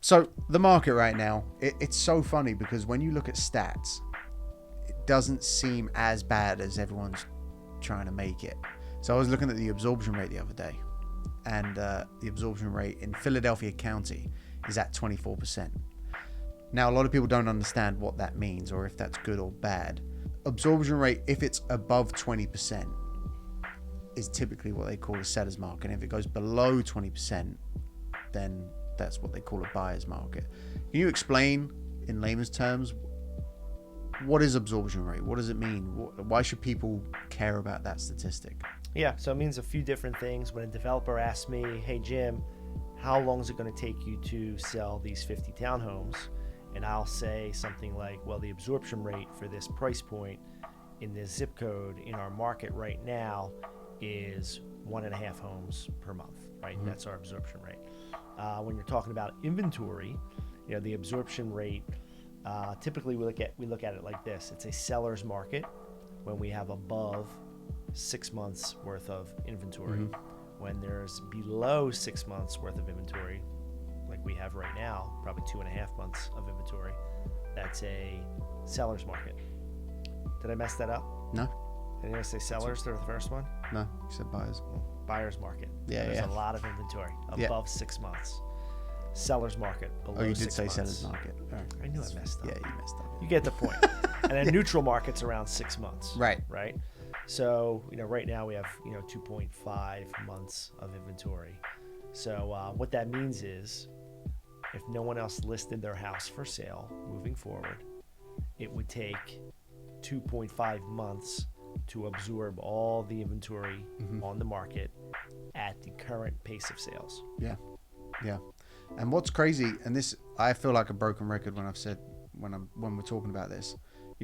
So the market right now, it's so funny because when you look at stats, it doesn't seem as bad as everyone's trying to make it. So I was looking at the absorption rate the other day, and the absorption rate in Philadelphia County is at 24%. Now, a lot of people don't understand what that means or if that's good or bad. Absorption rate, if it's above 20%, is typically what they call a seller's market. And if it goes below 20%, then that's what they call a buyer's market. Can you explain in layman's terms, what is absorption rate? What does it mean? Why should people care about that statistic? Yeah, so it means a few different things. When a developer asks me, hey, Jim, how long is it going to take you to sell these 50 townhomes? And I'll say something like, well, the absorption rate for this price point in this zip code in our market right now is 1.5 homes per month, right? Mm-hmm. That's our absorption rate. When you're talking about inventory, the absorption rate, typically we look at it like this. It's a seller's market when we have above 6 months worth of inventory. Mm-hmm. When there's below 6 months worth of inventory, like we have right now, probably 2.5 months of inventory, that's a seller's market. Did I mess that up? No. Did I say sellers? They're the first one? No, you said buyers. Buyer's market. Yeah, There's a lot of inventory above 6 months. Seller's market below 6 months. Oh, you did say seller's market. Right. I knew I messed up. Yeah, you messed up. You get the point. And then neutral market's around 6 months. Right. Right. So, right now we have, 2.5 months of inventory. So what that means is if no one else listed their house for sale moving forward, it would take 2.5 months to absorb all the inventory on the market at the current pace of sales. Yeah. And what's crazy, and this, I feel like a broken record when I've said, when we're talking about this,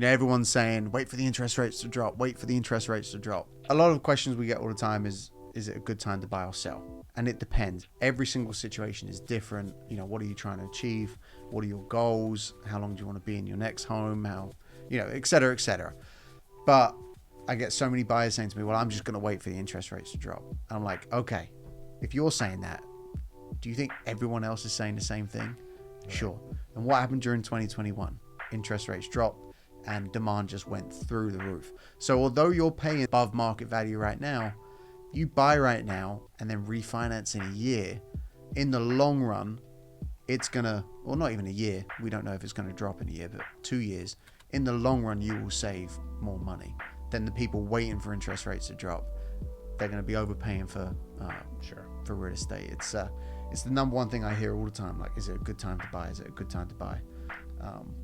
everyone's saying, wait for the interest rates to drop, wait for the interest rates to drop. A lot of questions we get all the time is it a good time to buy or sell? And it depends. Every single situation is different. What are you trying to achieve? What are your goals? How long do you want to be in your next home? How, et cetera, et cetera. But I get so many buyers saying to me, well, I'm just going to wait for the interest rates to drop. And I'm like, okay, if you're saying that, do you think everyone else is saying the same thing? Right. Sure. And what happened during 2021? Interest rates dropped and demand just went through the roof. So although you're paying above market value right now, you buy right now and then refinance in a year, in the long run, it's gonna, or not even a year, we don't know if it's gonna drop in a year, but 2 years, in the long run, you will save more money than the people waiting for interest rates to drop. They're gonna be overpaying for real estate. It's the number one thing I hear all the time. Like, is it a good time to buy? Is it a good time to buy?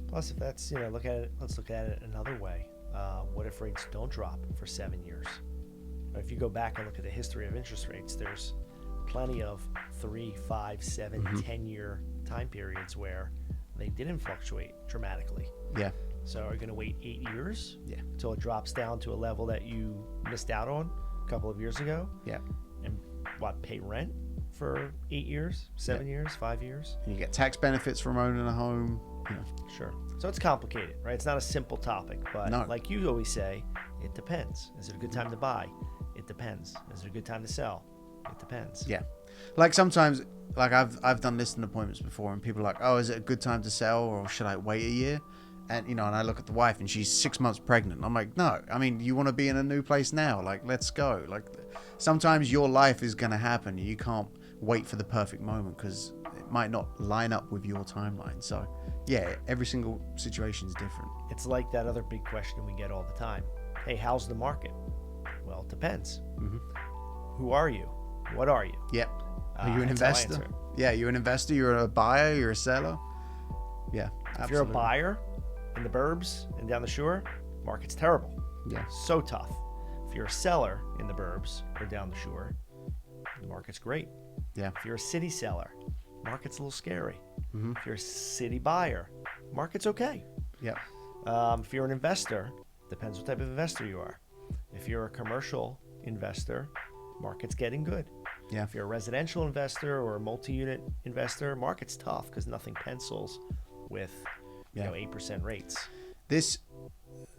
Plus, if that's, let's look at it another way. What if rates don't drop for 7 years? If you go back and look at the history of interest rates, there's plenty of 3, 5, 7, 10-year time periods where they didn't fluctuate dramatically. Yeah. So are you going to wait 8 years? Yeah. Until it drops down to a level that you missed out on a couple of years ago? Yeah. And pay rent for 8 years, 7 years, 5 years? And you get tax benefits from owning a home. Sure. So it's complicated, right? It's not a simple topic, but like you always say, it depends. Is it a good time to buy? It depends. Is it a good time to sell? It depends. Yeah. Like sometimes, like I've done listing appointments before and people are like, oh, is it a good time to sell or should I wait a year? And, and I look at the wife and she's 6 months pregnant. I'm like, no, I mean, you want to be in a new place now. Like, let's go. Like sometimes your life is going to happen. You can't wait for the perfect moment because it might not line up with your timeline. So yeah, every single situation is different. It's like that other big question we get all the time. Hey, how's the market? Well, it depends. Mm-hmm. Who are you? What are you? Yep. Are you an investor? Yeah, you're an investor. You're a buyer. You're a seller. Yeah, absolutely. If you're a buyer in the burbs and down the shore, market's terrible. Yeah. So tough. If you're a seller in the burbs or down the shore, the market's great. Yeah. If you're a city seller, market's a little scary. Mm-hmm. If you're a city buyer, market's okay. Yeah. If you're an investor, depends what type of investor you are. If you're a commercial investor, market's getting good. Yeah. If you're a residential investor or a multi-unit investor, market's tough because nothing pencils with 8% rates. This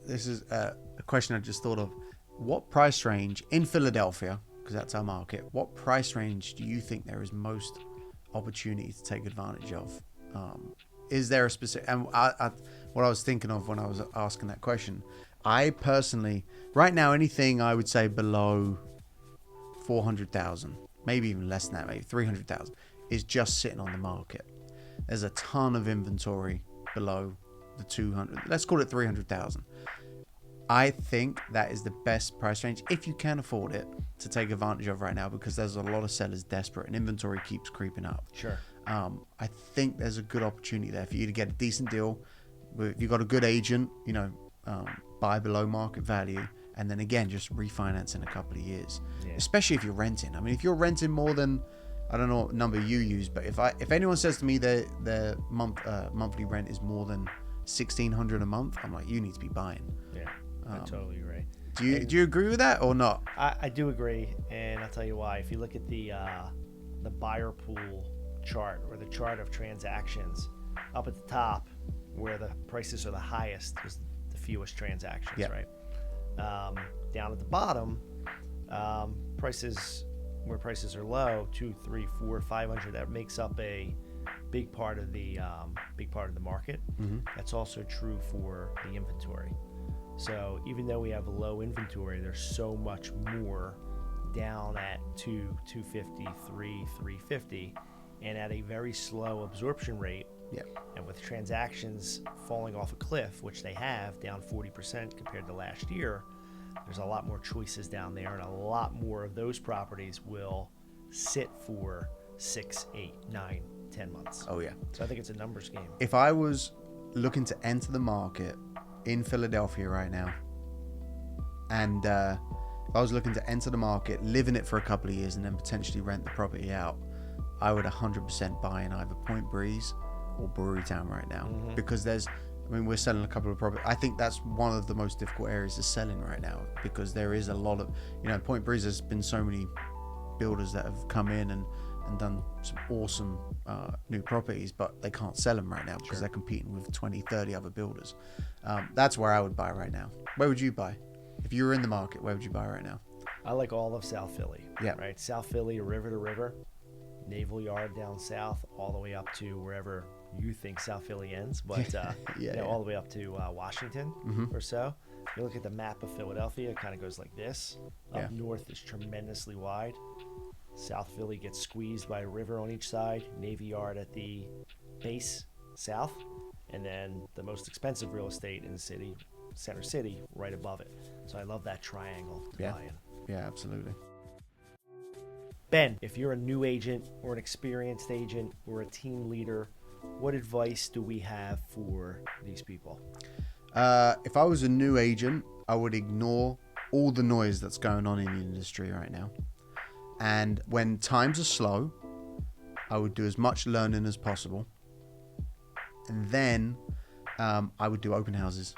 is a question I just thought of. What price range in Philadelphia, because that's our market, what price range do you think there is most opportunity to take advantage of Is there a specific? And what I was thinking of when I was asking that question, I personally, right now, anything I would say below 400,000, maybe even less than that, maybe 300,000, is just sitting on the market. There's a ton of inventory below the 200. Let's call it 300,000. I think that is the best price range, if you can afford it, to take advantage of right now, because there's a lot of sellers desperate and inventory keeps creeping up. Sure. I think there's a good opportunity there for you to get a decent deal. If you've got a good agent, buy below market value, and then again, just refinance in a couple of years. Yeah. Especially if you're renting. I mean, if you're renting more than, I don't know what number you use, but if anyone says to me their monthly rent is more than $1,600 a month, I'm like, you need to be buying. Yeah, I totally agree. Do you agree with that or not? I do agree, and I'll tell you why. If you look at the buyer pool chart, or the chart of transactions, up at the top where the prices are the highest is the fewest transactions, Yeah. right? Down at the bottom, prices are low, 2, 3, 4, 500. That makes up a big part of the market. Mm-hmm. That's also true for the inventory. So even though we have a low inventory, there's so much more down at 250, 350, and at a very slow absorption rate. Yeah. And with transactions falling off a cliff, which they have, down 40% compared to last year, there's a lot more choices down there, and a lot more of those properties will sit for 6, 8, 9, 10 months. Oh yeah. So I think it's a numbers game. If I was looking to enter the market in Philadelphia right now, and if I was looking to enter the market, live in it for a couple of years, and then potentially rent the property out, I would 100% buy in either Point Breeze or Brewerytown right now. Mm-hmm. Because we're selling a couple of properties. I think that's one of the most difficult areas to sell in right now, because there is a lot of, Point Breeze, has been so many builders that have come in and done some awesome new properties, but they can't sell them right now because they're competing with 20, 30 other builders. That's where I would buy right now. Where would you buy? If you were in the market, where would you buy right now? I like all of South Philly. Yeah. Right. South Philly, river to river, Naval Yard down south, all the way up to wherever you think South Philly ends, but all the way up to Washington or so. If you look at the map of Philadelphia, it kind of goes like this. Up north is tremendously wide. South Philly gets squeezed by a river on each side. Navy Yard at the base south, and then the most expensive real estate in the city, Center City, right above it. So I love that triangle to buy in. Yeah, absolutely. Ben, if you're a new agent or an experienced agent or a team leader, what advice do we have for these people? If I was a new agent, I would ignore all the noise that's going on in the industry right now. And when times are slow, I would do as much learning as possible. And then I would do open houses.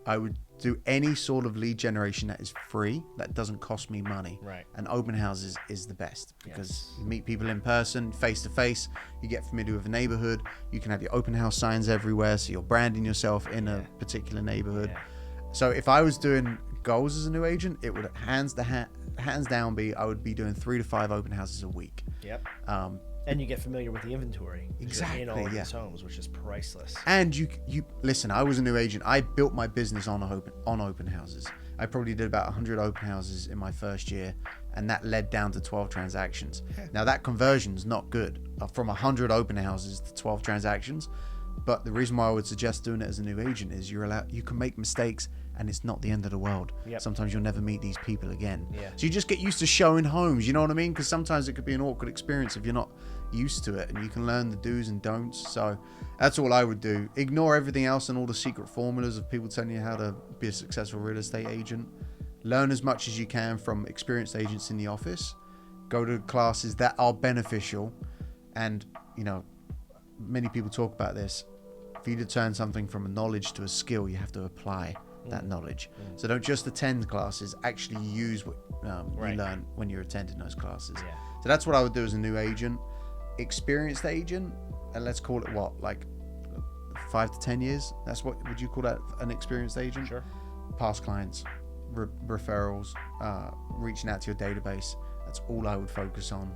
I would do any sort of lead generation that is free, that doesn't cost me money. Right. And open houses is the best, because you meet people in person, face to face. You get familiar with the neighborhood. You can have your open house signs everywhere, so you're branding yourself in a particular neighborhood. Yeah. So if I was doing goals as a new agent, it would hands down be, I would be doing 3 to 5 open houses a week. Yep. And you get familiar with the inventory. Exactly, in all of these homes, which is priceless. And you listen, I was a new agent. I built my business on open houses. I probably did about 100 open houses in my first year, and that led down to 12 transactions. Now that conversion's not good, from 100 open houses to 12 transactions. But the reason why I would suggest doing it as a new agent is you can make mistakes, and it's not the end of the world. Yep. Sometimes you'll never meet these people again. Yeah. So you just get used to showing homes, you know what I mean? Because sometimes it could be an awkward experience if you're not used to it, and you can learn the do's and don'ts. So that's all I would do. Ignore everything else and all the secret formulas of people telling you how to be a successful real estate agent. Learn as much as you can from experienced agents in the office. Go to classes that are beneficial. And, many people talk about this. For you to turn something from a knowledge to a skill, you have to apply that knowledge. So don't just attend classes, actually use what you learn when you're attending those classes. Yeah. So that's what I would do as a new agent. Experienced agent, and let's call it what, like 5 to 10 years? That's what, would you call that an experienced agent? Sure. Past clients, referrals, reaching out to your database. That's all I would focus on.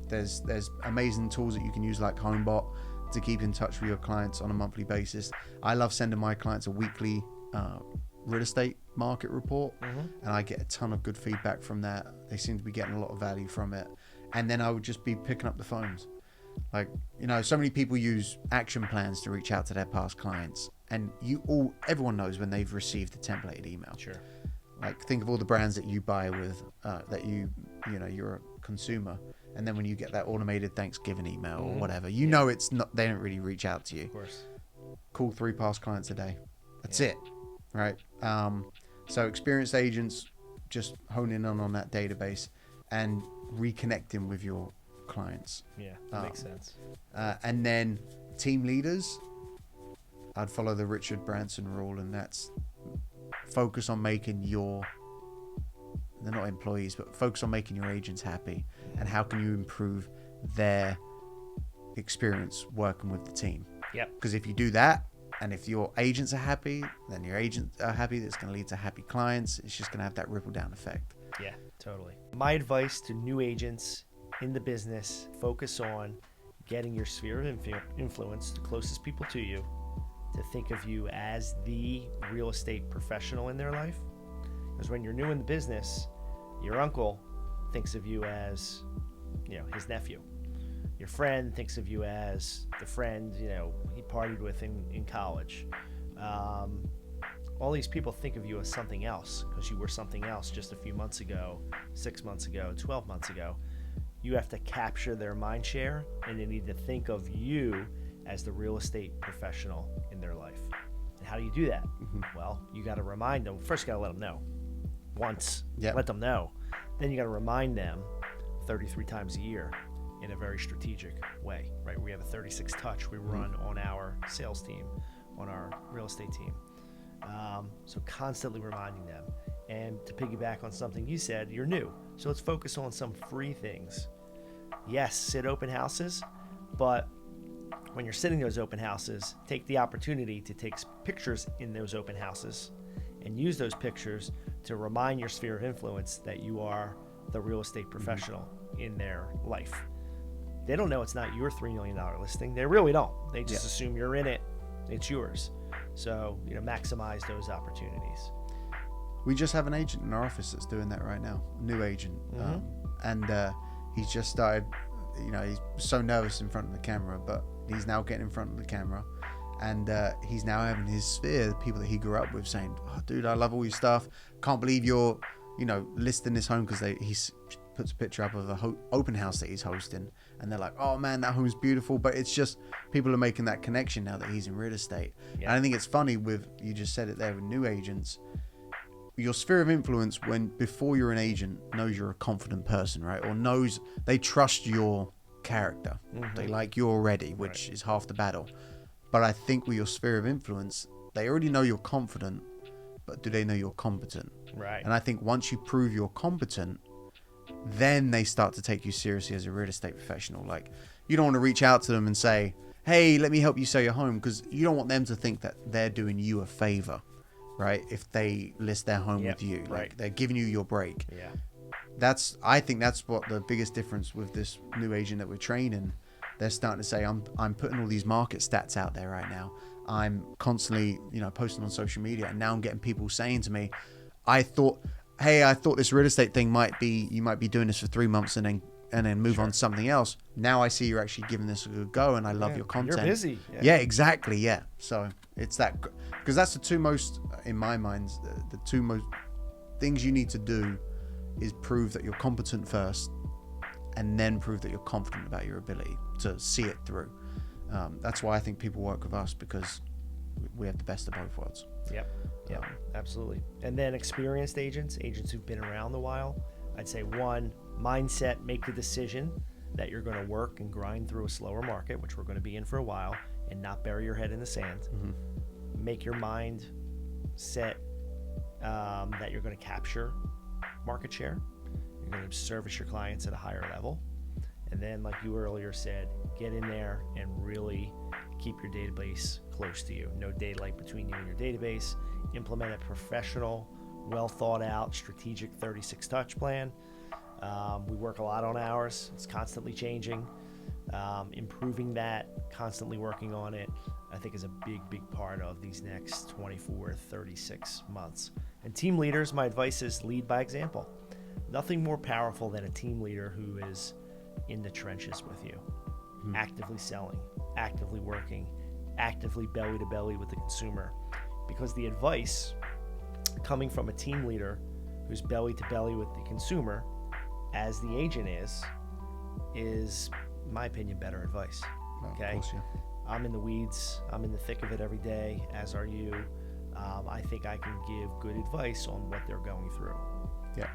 There's amazing tools that you can use, like HomeBot, to keep in touch with your clients on a monthly basis. I love sending my clients a weekly real estate market report, and I get a ton of good feedback from that. They seem to be getting a lot of value from it. And then I would just be picking up the phones. Like, so many people use action plans to reach out to their past clients, and everyone knows when they've received a templated email. Sure. Like, think of all the brands that you buy with, that you're a consumer, and then when you get that automated Thanksgiving email or whatever, know it's not, they don't really reach out to you. Of course. Call 3 past clients a day. That's it, right? So experienced agents just honing in on that database and reconnecting with your clients. Yeah, that makes sense. And then team leaders, I'd follow the Richard Branson rule, and that's focus on making they're not employees, but focus on making your agents happy, and how can you improve their experience working with the team. Yep. Because if you do that, and if your agents are happy, then your agents are happy, that's going to lead to happy clients. It's just going to have that ripple down effect. Yeah, totally. My advice to new agents in the business, focus on getting your sphere of influence, the closest people to you, to think of you as the real estate professional in their life. Because when you're new in the business, your uncle thinks of you as, his nephew. Your friend thinks of you as the friend, he partied with in college. All these people think of you as something else because you were something else just a few months ago, 6 months ago, 12 months ago. You have to capture their mind share, and they need to think of you as the real estate professional in their life. And how do you do that? Well, you got to remind them. First, you got to let them know once. Yep. Let them know. Then you got to remind them 33 times a year in a very strategic way, right? We have a 36 touch we run on our sales team, on our real estate team. So constantly reminding them. And to piggyback on something you said, you're new. So let's focus on some free things. Yes, sit open houses, but when you're sitting those open houses, take the opportunity to take pictures in those open houses and use those pictures to remind your sphere of influence that you are the real estate professional in their life. They don't know it's not your $3 million listing. They really don't. They just assume you're in it. It's yours. So, maximize those opportunities. We just have an agent in our office that's doing that right now, new agent. And he's just started, he's so nervous in front of the camera, but he's now getting in front of the camera. And he's now having his sphere, the people that he grew up with, saying, "Oh, dude, I love all your stuff. Can't believe you're, listing this home," because he puts a picture up of a open house that he's hosting. And they're like, "Oh man, that home's beautiful." But it's just, people are making that connection now that he's in real estate. Yeah. And I think it's funny you just said it there with new agents. Your sphere of influence, before you're an agent, knows you're a confident person, right? Or knows they trust your character. They like you already, which is half the battle. But I think with your sphere of influence, they already know you're confident, but do they know you're competent? Right. And I think once you prove you're competent, then they start to take you seriously as a real estate professional. Like, you don't want to reach out to them and say, "Hey, let me help you sell your home," because you don't want them to think that they're doing you a favor, right? If they list their home with you, like they're giving you your break. Yeah. I think that's what the biggest difference with this new agent that we're training. They're starting to say, I'm putting all these market stats out there right now. I'm constantly, posting on social media, and now I'm getting people saying to me, I thought this real estate thing you might be doing this for 3 months and then move on to something else. Now I see you're actually giving this a good go, and I love your content. You're busy. Yeah, exactly. Yeah. So it's that, because that's the two most, in my mind, the two most things you need to do is prove that you're competent first, and then prove that you're confident about your ability to see it through. That's why I think people work with us, because we have the best of both worlds. Yep, absolutely. And then experienced agents who've been around a while, I'd say, one, mindset, make the decision that you're going to work and grind through a slower market, which we're going to be in for a while, and not bury your head in the sand. Make your mind set that you're going to capture market share. You're going to service your clients at a higher level. And then, like you earlier said, get in there and really keep your database close to you. No daylight between you and your database. Implement a professional, well thought out, strategic 36 touch plan. We work a lot on ours. It's constantly changing. Improving that, constantly working on it, I think is a big part of these next 24, 36 months. And team leaders, my advice is lead by example. Nothing more powerful than a team leader who is in the trenches with you, actively selling, actively working, actively belly to belly with the consumer. Because the advice coming from a team leader who's belly to belly with the consumer, as the agent is, in my opinion, better advice. Okay. Of course, yeah. I'm in the weeds. I'm in the thick of it every day, as are you. I think I can give good advice on what they're going through. Yeah.